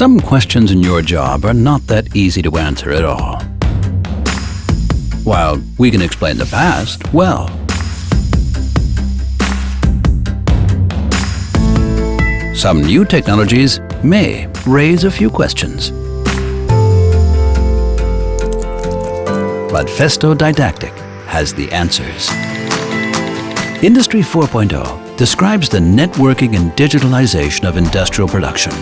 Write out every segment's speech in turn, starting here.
Some questions in your job are not that easy to answer at all. While we can explain the past, well. Some new technologies may raise a few questions. But Festo Didactic has the answers. Industry 4.0 describes the networking and digitalization of industrial production.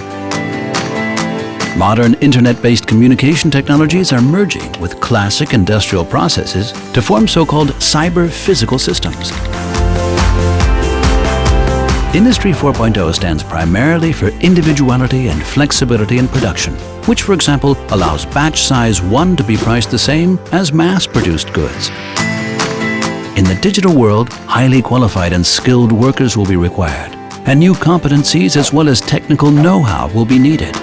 Modern internet-based communication technologies are merging with classic industrial processes to form so-called cyber-physical systems. Industry 4.0 stands primarily for individuality and flexibility in production, which, for example, allows batch size 1 to be priced the same as mass-produced goods. In the digital world, highly qualified and skilled workers will be required, and new competencies as well as technical know-how will be needed.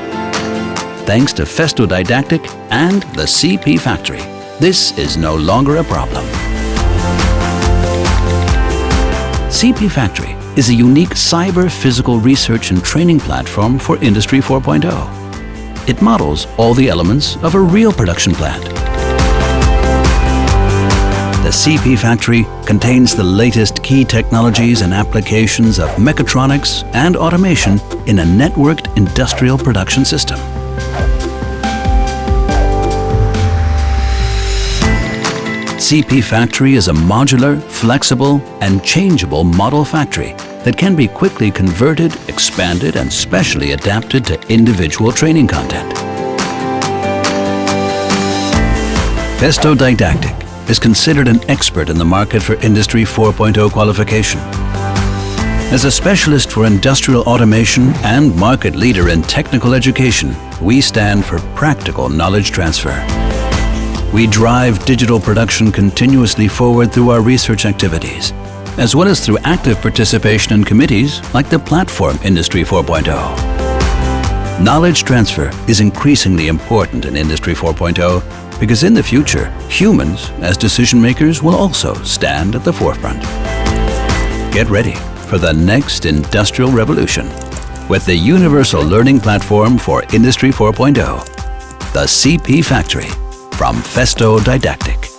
Thanks to Festo Didactic and the CP Factory, this is no longer a problem. CP Factory is a unique cyber-physical research and training platform for Industry 4.0. It models all the elements of a real production plant. The CP Factory contains the latest key technologies and applications of mechatronics and automation in a networked industrial production system. CP Factory is a modular, flexible, and changeable model factory that can be quickly converted, expanded, and specially adapted to individual training content. Festo Didactic is considered an expert in the market for Industry 4.0 qualification. As a specialist for industrial automation and market leader in technical education, we stand for practical knowledge transfer. We drive digital production continuously forward through our research activities, as well as through active participation in committees like the platform Industry 4.0. Knowledge transfer is increasingly important in Industry 4.0 because in the future, humans as decision makers will also stand at the forefront. Get ready for the next industrial revolution with the universal learning platform for Industry 4.0, the CP Factory from Festo Didactic.